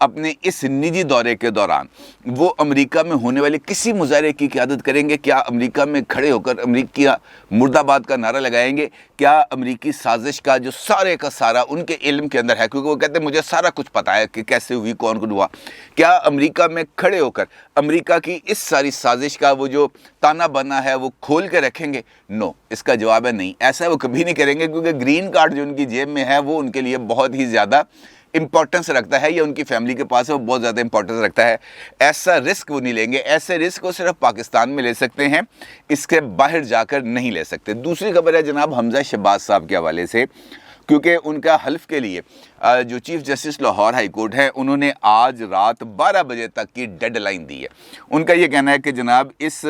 اپنے اس نجی دورے کے دوران وہ امریکہ میں ہونے والے کسی مظاہرے کی قیادت کریں گے؟ کیا امریکہ میں کھڑے ہو کر امریکہ مرد آباد کا نعرہ لگائیں گے؟ کیا امریکی سازش کا جو سارے کا سارا ان کے علم کے اندر ہے، کیونکہ وہ کہتے ہیں مجھے سارا کچھ پتہ ہے کہ کیسے ہوئی، کون کون ہوا، کیا امریکہ میں کھڑے ہو کر امریکہ کی اس ساری سازش کا وہ جو تانا بنا ہے وہ کھول کے رکھیں گے؟ نو، اس کا جواب ہے نہیں، ایسا وہ کبھی نہیں کریں گے، کیونکہ گرین کارڈ جو ان کی جیب میں ہے وہ ان کے لیے بہت ہی زیادہ امپورٹنس رکھتا ہے، یا ان کی فیملی کے پاس ہے وہ بہت زیادہ امپورٹنس رکھتا ہے۔ ایسا رسک وہ نہیں لیں گے، ایسے رسک وہ صرف پاکستان میں لے سکتے ہیں، اس کے باہر جا کر نہیں لے سکتے۔ دوسری خبر ہے جناب حمزہ شہباز صاحب کے حوالے سے، کیونکہ ان کا حلف کے لیے جو chief justice Lahore high court ہے انہوں نے آج رات 12 بجے تک کی ڈیڈ لائن دی ہے۔ ان کا یہ کہنا ہے کہ جناب اس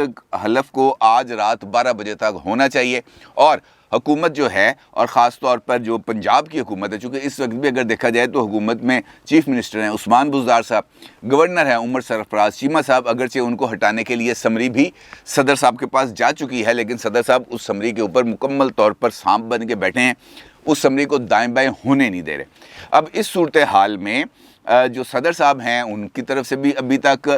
حلف کو آج رات 12 بجے تک ہونا چاہیے، اور حکومت جو ہے، اور خاص طور پر جو پنجاب کی حکومت ہے، چونکہ اس وقت بھی اگر دیکھا جائے تو حکومت میں چیف منسٹر ہیں عثمان بزدار صاحب، گورنر ہیں عمر سرفراز چیمہ صاحب، اگرچہ ان کو ہٹانے کے لیے سمری بھی صدر صاحب کے پاس جا چکی ہے، لیکن صدر صاحب اس سمری کے اوپر مکمل طور پر سانپ بن کے بیٹھے ہیں، اس سمری کو دائیں بائیں ہونے نہیں دے رہے۔ اب اس صورتحال میں جو صدر صاحب ہیں ان کی طرف سے بھی ابھی تک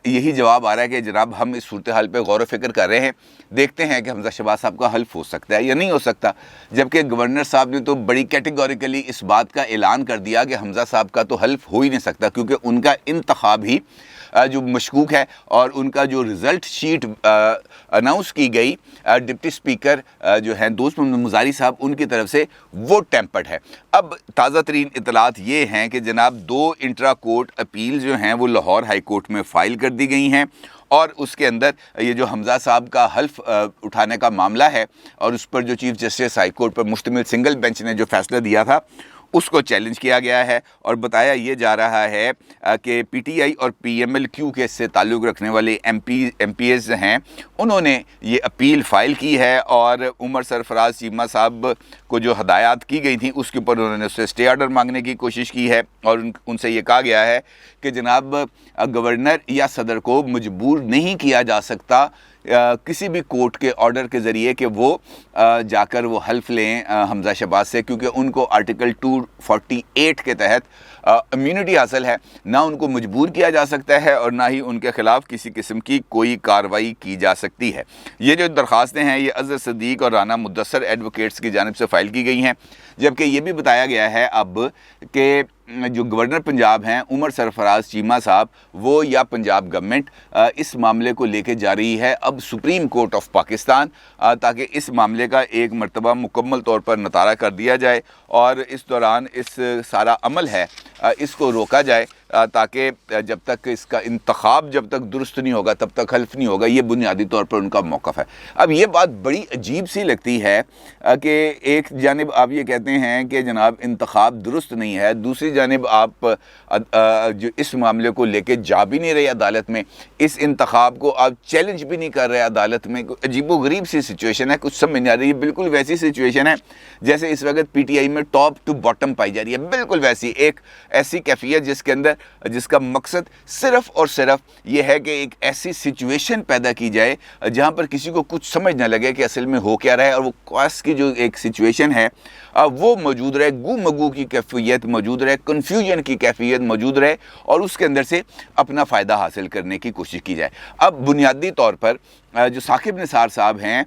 یہی جواب آ رہا ہے کہ جناب ہم اس صورتحال پہ غور و فکر کر رہے ہیں، دیکھتے ہیں کہ حمزہ شہباز صاحب کا حلف ہو سکتا ہے یا نہیں ہو سکتا، جبکہ گورنر صاحب نے تو بڑی کیٹیگوریکلی اس بات کا اعلان کر دیا کہ حمزہ صاحب کا تو حلف ہو ہی نہیں سکتا، کیونکہ ان کا انتخاب ہی جو مشکوک ہے، اور ان کا جو رزلٹ شیٹ اناؤنس کی گئی ڈپٹی سپیکر جو ہیں دوست محمد مزاری صاحب ان کی طرف سے، وہ ٹیمپرڈ ہے۔ اب تازہ ترین اطلاعات یہ ہیں کہ جناب 2 انٹرا کورٹ اپیل جو ہیں وہ لاہور ہائی کورٹ میں فائل کر دی گئی ہیں، اور اس کے اندر یہ جو حمزہ صاحب کا حلف اٹھانے کا معاملہ ہے، اور اس پر جو چیف جسٹس ہائی کورٹ پر مشتمل سنگل بینچ نے جو فیصلہ دیا تھا اس کو چیلنج کیا گیا ہے، اور بتایا یہ جا رہا ہے کہ پی ٹی آئی اور پی ایم ایل کیو کے سے تعلق رکھنے والے ایم پی ایز ہیں، انہوں نے یہ اپیل فائل کی ہے، اور عمر سرفراز چیمہ صاحب کو جو ہدایات کی گئی تھیں اس کے اوپر انہوں نے اس سے اسٹے آرڈر مانگنے کی کوشش کی ہے، اور ان سے یہ کہا گیا ہے کہ جناب گورنر یا صدر کو مجبور نہیں کیا جا سکتا کسی بھی کورٹ کے آرڈر کے ذریعے کہ وہ جا کر وہ حلف لیں حمزہ شہباز سے، کیونکہ ان کو آرٹیکل 248 کے تحت امیونٹی حاصل ہے، نہ ان کو مجبور کیا جا سکتا ہے اور نہ ہی ان کے خلاف کسی قسم کی کوئی کارروائی کی جا سکتی ہے۔ یہ جو درخواستیں ہیں یہ اظہر صدیق اور رانا مدثر ایڈوکیٹس کی جانب سے فائل کی گئی ہیں، جبکہ یہ بھی بتایا گیا ہے اب کہ جو گورنر پنجاب ہیں عمر سرفراز چیمہ صاحب، وہ یا پنجاب گورنمنٹ اس معاملے کو لے کے جا رہی ہے اب سپریم کورٹ آف پاکستان، تاکہ اس معاملے کا ایک مرتبہ مکمل طور پر نتارہ کر دیا جائے، اور اس دوران اس سارا عمل ہے اس کو روکا جائے، تاکہ جب تک اس کا انتخاب جب تک درست نہیں ہوگا تب تک حلف نہیں ہوگا۔ یہ بنیادی طور پر ان کا موقف ہے۔ اب یہ بات بڑی عجیب سی لگتی ہے کہ ایک جانب آپ یہ کہتے ہیں کہ جناب انتخاب درست نہیں ہے، دوسری جانب آپ جو اس معاملے کو لے کے جا بھی نہیں رہے عدالت میں، اس انتخاب کو آپ چیلنج بھی نہیں کر رہے عدالت میں، عجیب و غریب سی سچویشن ہے، کچھ سمجھ نہیں آ رہی ہے۔ بالکل ویسی سچویشن ہے جیسے اس وقت پی ٹی آئی میں ٹاپ ٹو باٹم پائی جا رہی ہے، بالکل ویسی ایک ایسی کیفیت جس کا مقصد صرف اور صرف یہ ہے کہ ایک ایسی سچویشن پیدا کی جائے جہاں پر کسی کو کچھ سمجھ نہ لگے کہ اصل میں ہو کیا رہا ہے، اور وہ کاس کی جو ایک سچویشن ہے وہ موجود رہے، گو مگو کی کیفیت موجود رہے، کنفیوژن کی کیفیت موجود رہے، اور اس کے اندر سے اپنا فائدہ حاصل کرنے کی کوشش کی جائے۔ اب بنیادی طور پر جو ثاقب نثار صاحب ہیں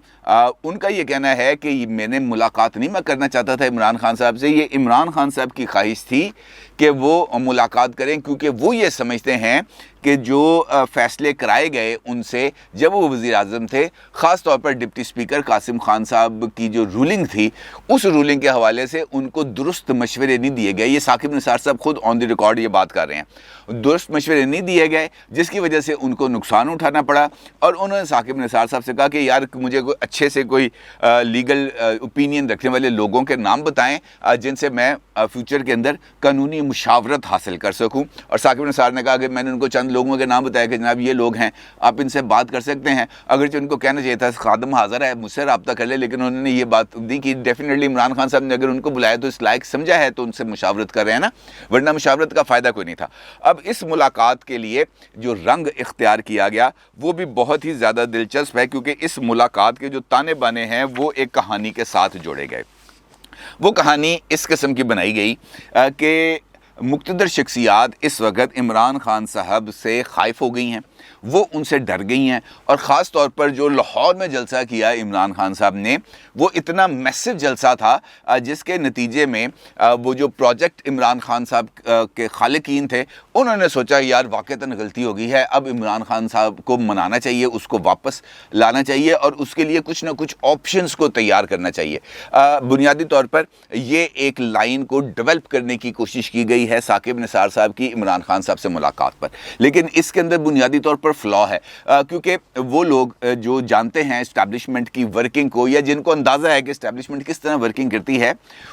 ان کا یہ کہنا ہے کہ میں نے ملاقات نہیں میں کرنا چاہتا تھا عمران خان صاحب سے، یہ عمران خان صاحب کی خواہش تھی کہ وہ ملاقات کریں، کیونکہ وہ یہ سمجھتے ہیں کہ جو فیصلے کرائے گئے ان سے جب وہ وزیر اعظم تھے، خاص طور پر ڈپٹی سپیکر قاسم خان صاحب کی جو رولنگ تھی، اس رولنگ کے حوالے سے ان کو درست مشورے نہیں دیے گئے۔ یہ ثاقب نثار صاحب خود آن دی ریکارڈ یہ بات کر رہے ہیں، درست مشورے نہیں دیے گئے، جس کی وجہ سے ان کو نقصان اٹھانا پڑا، اور انہوں نے ثاقب نثار صاحب سے کہا کہ یار مجھے کوئی اچھے سے کوئی لیگل اوپینین رکھنے والے لوگوں کے نام بتائیں جن سے میں فیوچر کے اندر قانونی مشاورت حاصل کر سکوں۔ اور ثاقب نثار نے کہا کہ میں نے ان کو چند لوگوں کے نام بتایا کہ جناب یہ لوگ ہیں، آپ ان سے بات کر سکتے ہیں، اگرچہ ان کو کہنا چاہیے تھا خادم حاضر ہے مجھ سے رابطہ کر لے، لیکن انہوں نے یہ بات دی کہ ڈیفینیٹلی عمران خان صاحب نے اگر ان کو بلایا تو اس لائق سمجھا ہے تو ان سے مشاورت کر رہے ہیں نا، ورنہ مشاورت کا فائدہ کوئی نہیں تھا۔ اب اس ملاقات کے لیے جو رنگ اختیار کیا گیا وہ بھی بہت ہی زیادہ دلچسپ ہے، کیونکہ اس ملاقات کے جو تانے بانے ہیں وہ ایک کہانی کے ساتھ جوڑے گئے۔ وہ کہانی اس قسم کی بنائی گئی کہ مقتدر شخصیات اس وقت عمران خان صاحب سے خائف ہو گئی ہیں، وہ ان سے ڈر گئی ہیں، اور خاص طور پر جو لاہور میں جلسہ کیا عمران خان صاحب نے، وہ اتنا میسو جلسہ تھا جس کے نتیجے میں وہ جو پروجیکٹ عمران خان صاحب کے خالقین تھے انہوں نے سوچا یار واقعتاً غلطی ہو گئی ہے، اب عمران خان صاحب کو منانا چاہیے، اس کو واپس لانا چاہیے، اور اس کے لیے کچھ نہ کچھ آپشنز کو تیار کرنا چاہیے۔ بنیادی طور پر یہ ایک لائن کو ڈیولپ کرنے کی کوشش کی گئی ہے ثاقب نثار صاحب کی عمران خان صاحب سے ملاقات پر، لیکن اس کے اندر بنیادی طور پر فلا ہے، کیونکہ وہ لوگ جو جانتے ہیں اسٹیبلشمنٹ کی ورکنگ کو، یا جن کو اندازہ ہے کہ اسٹیبلشمنٹ کس طرح ورکنگ کرتی ہے،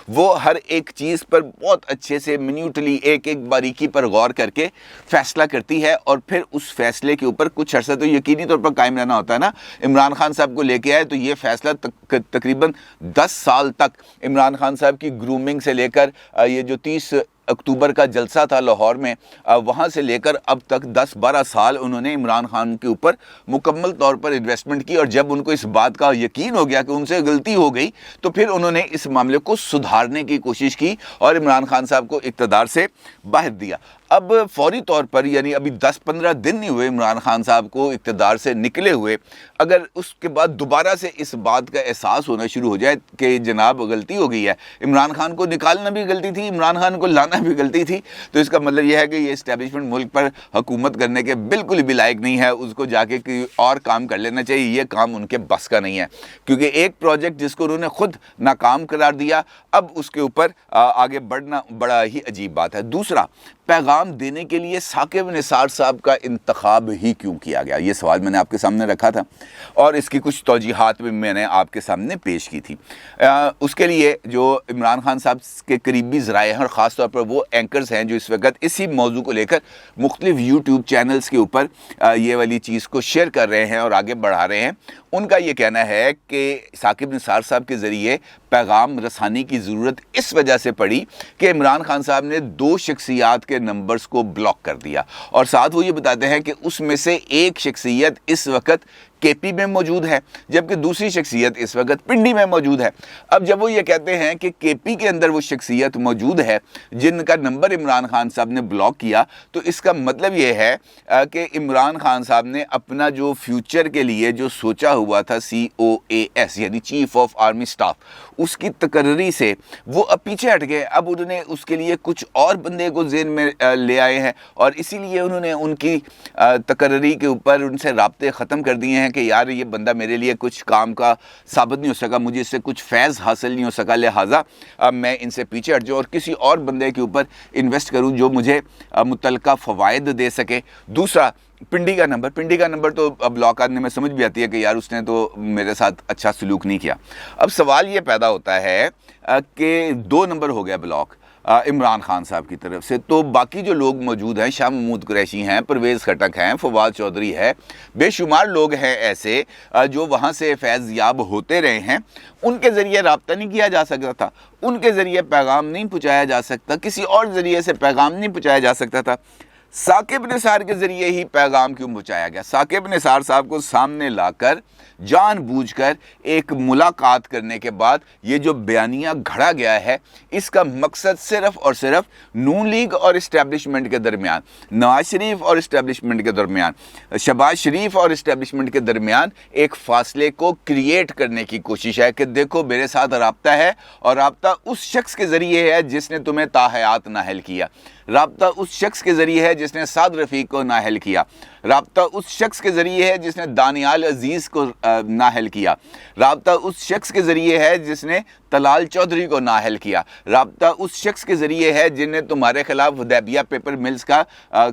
وہ ہر ایک چیز پر بہت اچھے سے منیوٹلی ایک ایک باریکی پر غور کر کے فیصلہ کرتی ہے، اور پھر اس فیصلے کے اوپر کچھ عرصہ تو یقینی طور پر قائم رہنا ہوتا ہے نا۔ عمران خان صاحب کو لے کے آئے تو یہ فیصلہ تقریباً 10 سال تک عمران خان صاحب کی گرومنگ سے لے کر یہ جو 30 اکتوبر کا جلسہ تھا لاہور میں، وہاں سے لے کر اب تک 10-12 سال انہوں نے عمران خان کے اوپر مکمل طور پر انویسٹمنٹ کی، اور جب ان کو اس بات کا یقین ہو گیا کہ ان سے غلطی ہو گئی تو پھر انہوں نے اس معاملے کو سدھارنے کی کوشش کی اور عمران خان صاحب کو اقتدار سے باہر دیا۔ اب فوری طور پر، یعنی ابھی 10-15 دن نہیں ہوئے عمران خان صاحب کو اقتدار سے نکلے ہوئے، اگر اس کے بعد دوبارہ سے اس بات کا احساس ہونا شروع ہو جائے کہ جناب غلطی ہو گئی ہے، عمران خان کو نکالنا بھی غلطی تھی، عمران خان کو لانا بھی غلطی تھی، تو اس کا مطلب یہ ہے کہ یہ اسٹیبلشمنٹ ملک پر حکومت کرنے کے بالکل بھی لائق نہیں ہے، اس کو جا کے کوئی اور کام کر لینا چاہیے، یہ کام ان کے بس کا نہیں ہے، کیونکہ ایک پروجیکٹ جس کو انہوں نے خود ناکام قرار دیا، اب اس کے اوپر آگے بڑھنا بڑا ہی عجیب بات ہے۔ دوسرا، پیغام دینے کے لیے ثاقب نثار صاحب کا انتخاب ہی کیوں کیا گیا؟ یہ سوال میں نے آپ کے سامنے رکھا تھا، اور اس کی کچھ توجیحات بھی میں نے آپ کے سامنے پیش کی تھی۔ اس کے لیے جو عمران خان صاحب کے قریبی ذرائع ہیں، اور خاص طور پر وہ اینکرز ہیں جو اس وقت اسی موضوع کو لے کر مختلف یوٹیوب چینلز کے اوپر یہ والی چیز کو شیئر کر رہے ہیں اور آگے بڑھا رہے ہیں، ان کا یہ کہنا ہے کہ ثاقب نثار صاحب کے ذریعے پیغام رسانی کی ضرورت اس وجہ سے پڑی کہ عمران خان صاحب نے 2 شخصیات کے نمبرز کو بلاک کر دیا، اور ساتھ وہ یہ بتاتے ہیں کہ اس میں سے ایک شخصیت اس وقت کے پی میں موجود ہے، جبکہ دوسری شخصیت اس وقت پنڈی میں موجود ہے۔ اب جب وہ یہ کہتے ہیں کہ کے پی کے اندر وہ شخصیت موجود ہے جن کا نمبر عمران خان صاحب نے بلاک کیا، تو اس کا مطلب یہ ہے کہ عمران خان صاحب نے اپنا جو فیوچر کے لیے جو سوچا ہوا تھا COAS یعنی چیف آف آرمی سٹاف، اس کی تقرری سے وہ اب پیچھے ہٹ گئے، اب انہوں نے اس کے لیے کچھ اور بندے کو ذہن میں لے آئے ہیں، اور اسی لیے انہوں نے ان کی تقرری کے اوپر ان سے رابطے ختم کر دیے ہیں کہ یار یہ بندہ میرے لیے کچھ کام کا ثابت نہیں ہو سکا، مجھے اس سے کچھ فیض حاصل نہیں ہو سکا، لہٰذا اب میں ان سے پیچھے ہٹ جاؤں اور کسی اور بندے کے اوپر انویسٹ کروں جو مجھے متعلقہ فوائد دے سکے۔ دوسرا، پنڈی کا نمبر تو اب بلاک آنے میں سمجھ بھی آتی ہے کہ یار اس نے تو میرے ساتھ اچھا سلوک نہیں کیا۔ اب سوال یہ پیدا ہوتا ہے کہ 2 نمبر ہو گیا بلاک عمران خان صاحب کی طرف سے، تو باقی جو لوگ موجود ہیں، شاہ محمود قریشی ہیں، پرویز خٹک ہیں، فواد چودھری ہے، بے شمار لوگ ہیں ایسے جو وہاں سے فیض یاب ہوتے رہے ہیں، ان کے ذریعے رابطہ نہیں کیا جا سکتا تھا، ان کے ذریعے پیغام نہیں پہنچایا جا سکتا، کسی اور ذریعے سے پیغام نہیں پہنچایا جا سکتا تھا۔ ثاقب نثار کے ذریعے ہی پیغام کیوں پہنچایا گیا؟ ثاقب نثار صاحب کو سامنے لا کر جان بوجھ کر ایک ملاقات کرنے کے بعد یہ جو بیانیہ گھڑا گیا ہے، اس کا مقصد صرف اور صرف نون لیگ اور اسٹیبلشمنٹ کے درمیان، نواز شریف اور اسٹیبلشمنٹ کے درمیان، شہباز شریف اور اسٹیبلشمنٹ کے درمیان ایک فاصلے کو کریٹ کرنے کی کوشش ہے کہ دیکھو میرے ساتھ رابطہ ہے، اور رابطہ اس شخص کے ذریعے ہے جس نے تمہیں تاحیات نااہل کیا، رابطہ اس شخص کے ذریعے ہے جس نے سعد رفیق کو نااہل کیا، رابطہ اس شخص کے ذریعے ہے جس نے دانیال عزیز کو نااہل کیا، رابطہ اس شخص کے ذریعے ہے جس نے طلال چودھری کو نااہل کیا، رابطہ اس شخص کے ذریعے ہے جن نے تمہارے خلاف حدیبیہ پیپر ملز کا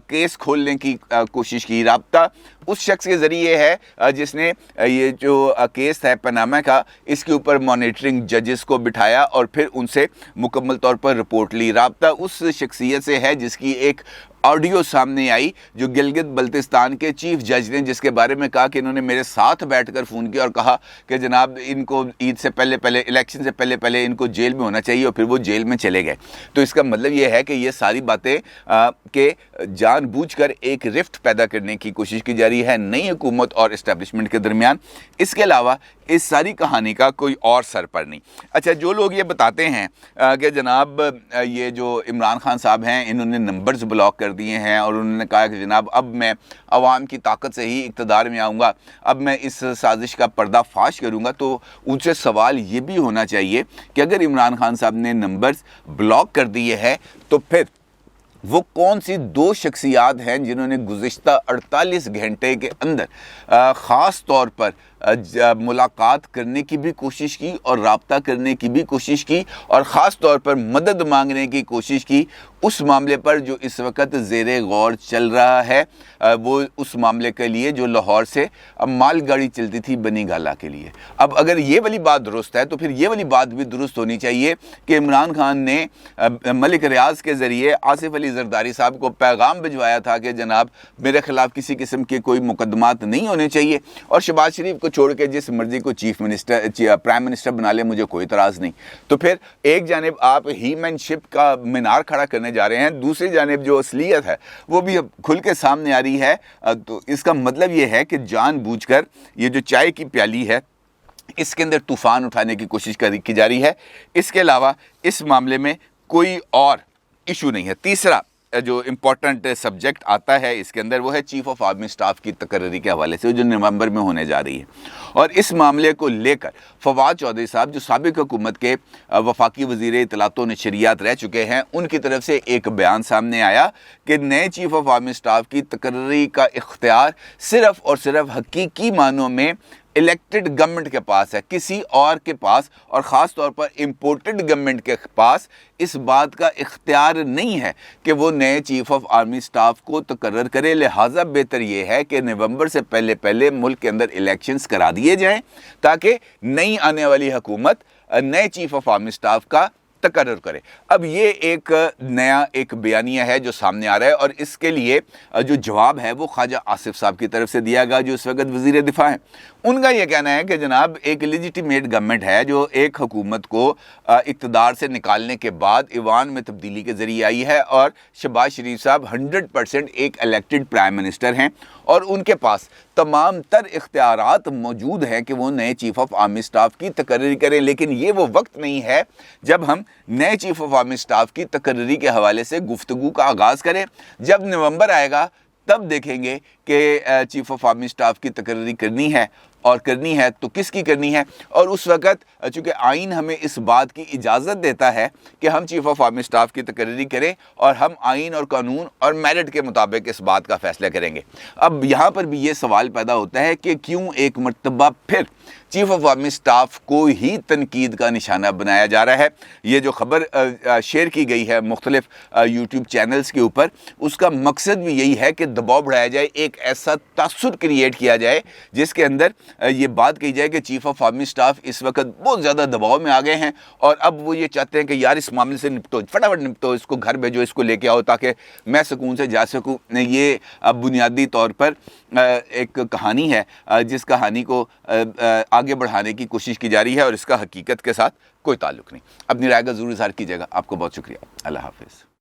کیس کھولنے کی کوشش کی، رابطہ اس شخص کے ذریعے ہے جس نے یہ جو کیس ہے پاناما کا، اس کے اوپر مانیٹرنگ ججز کو بٹھایا اور پھر ان سے مکمل طور پر رپورٹ لی، رابطہ اس شخصیت سے ہے جس کی ایک آڈیو سامنے آئی جو گلگت بلتستان کے چیف جج نے، جس کے بارے میں کہا کہ انہوں نے میرے ساتھ بیٹھ کر فون کیا اور کہا کہ جناب ان کو عید سے پہلے الیکشن سے پہلے پہلے ان کو جیل میں ہونا چاہیے اور پھر وہ جیل میں چلے گئے. تو اس کا مطلب یہ ہے کہ یہ ساری باتیں کہ جان بوجھ کر ایک رفٹ پیدا کرنے کی کوشش کی جا رہی ہے نئی حکومت اور اسٹیبلشمنٹ کے درمیان. اس کے علاوہ اس ساری کہانی کا کوئی اور سر پر نہیں. اچھا، جو لوگ یہ بتاتے ہیں کہ جناب یہ جو عمران خان صاحب ہیں انہوں نے نمبرز بلاک کر دیے ہیں اور انہوں نے کہا کہ جناب اب میں عوام کی طاقت سے ہی اقتدار میں آؤں گا، اب میں اس سازش کا پردہ فاش کروں گا، تو ان سے سوال یہ بھی ہونا چاہیے کہ اگر عمران خان صاحب نے نمبرز بلاک کر دیے ہیں تو پھر وہ کون سی دو شخصیات ہیں جنہوں نے گزشتہ 48 گھنٹے کے اندر خاص طور پر ملاقات کرنے کی بھی کوشش کی اور رابطہ کرنے کی بھی کوشش کی اور خاص طور پر مدد مانگنے کی کوشش کی اس معاملے پر جو اس وقت زیر غور چل رہا ہے، وہ اس معاملے کے لیے جو لاہور سے مال گاڑی چلتی تھی بنی گالہ کے لیے. اب اگر یہ والی بات درست ہے تو پھر یہ والی بات بھی درست ہونی چاہیے کہ عمران خان نے ملک ریاض کے ذریعے آصف علی زرداری صاحب کو پیغام بھجوایا تھا کہ جناب میرے خلاف کسی قسم کے کوئی مقدمات نہیں ہونے چاہیے اور شہباز شریف کو چھوڑ کے جس مرضی کو پرائم منسٹر بنا لے، مجھے کوئی اعتراض نہیں. تو پھر ایک جانب آپ ہی مین شپ کا مینار کھڑا کرنے جا رہے ہیں، دوسری جانب جو اصلیت ہے وہ بھی اب کھل کے سامنے آ رہی ہے. تو اس کا مطلب یہ ہے کہ جان بوجھ کر یہ جو چائے کی پیالی ہے اس کے اندر طوفان اٹھانے کی کوشش کی جا رہی ہے. اس کے علاوہ اس معاملے میں کوئی اور ایشو نہیں ہے. تیسرا جو امپورٹنٹ سبجیکٹ آتا ہے اس کے اندر وہ ہے چیف آف آرمی سٹاف کی تقرری کے حوالے سے جو نومبر میں ہونے جا رہی ہے. اور اس معاملے کو لے کر فواد چودھری صاحب جو سابق حکومت کے وفاقی وزیر اطلاعات و نشریات رہ چکے ہیں، ان کی طرف سے ایک بیان سامنے آیا کہ نئے چیف آف آرمی سٹاف کی تقرری کا اختیار صرف اور صرف حقیقی معنوں میں الیکٹڈ گورنمنٹ کے پاس ہے، کسی اور کے پاس اور خاص طور پر امپورٹڈ گورنمنٹ کے پاس اس بات کا اختیار نہیں ہے کہ وہ نئے چیف آف آرمی سٹاف کو تقرر کرے. لہٰذا بہتر یہ ہے کہ نومبر سے پہلے پہلے ملک کے اندر الیکشنز کرا دیے جائیں تاکہ نئی آنے والی حکومت نئے چیف آف آرمی سٹاف کا تقرر کرے. اب یہ ایک نیا ایک بیانیہ ہے جو سامنے آ رہا ہے اور اس کے لیے جو جواب ہے وہ خواجہ آصف صاحب کی طرف سے دیا گیا جو اس وقت وزیر دفاع ہیں. ان کا یہ کہنا ہے کہ جناب ایک لیجیٹیمیٹ گورنمنٹ ہے جو ایک حکومت کو اقتدار سے نکالنے کے بعد ایوان میں تبدیلی کے ذریعے آئی ہے اور شہباز شریف صاحب 100% ایک الیکٹڈ پرائم منسٹر ہیں اور ان کے پاس تمام تر اختیارات موجود ہیں کہ وہ نئے چیف آف آرمی سٹاف کی تقرری کریں. لیکن یہ وہ وقت نہیں ہے جب ہم نئے چیف آف آرمی سٹاف کی تقرری کے حوالے سے گفتگو کا آغاز کریں. جب نومبر آئے گا تب دیکھیں گے کہ چیف آف آرمی سٹاف کی تقرری کرنی ہے اور کرنی ہے تو کس کی کرنی ہے. اور اس وقت چونکہ آئین ہمیں اس بات کی اجازت دیتا ہے کہ ہم چیف آف آرمی سٹاف کی تقرری کریں اور ہم آئین اور قانون اور میرٹ کے مطابق اس بات کا فیصلہ کریں گے. اب یہاں پر بھی یہ سوال پیدا ہوتا ہے کہ کیوں ایک مرتبہ پھر چیف آف آرمی سٹاف کو ہی تنقید کا نشانہ بنایا جا رہا ہے. یہ جو خبر شیئر کی گئی ہے مختلف یوٹیوب چینلز کے اوپر، اس کا مقصد بھی یہی ہے کہ دباؤ بڑھایا جائے، ایک ایسا تاثر کریٹ کیا جائے جس کے اندر یہ بات کہی جائے کہ چیف آف آرمی سٹاف اس وقت بہت زیادہ دباؤ میں آ گئے ہیں اور اب وہ یہ چاہتے ہیں کہ یار اس معاملے سے نپٹو، فٹافٹ نپٹو، اس کو گھر بھیجو، اس کو لے کے آؤ تاکہ میں سکون سے جا سکوں. یہ بنیادی طور پر ایک کہانی ہے جس کہانی کو آگے بڑھانے کی کوشش کی جا رہی ہے اور اس کا حقیقت کے ساتھ کوئی تعلق نہیں. اپنی رائے کا ضرور اظہار کیجیے گا. آپ کو بہت شکریہ. اللہ حافظ.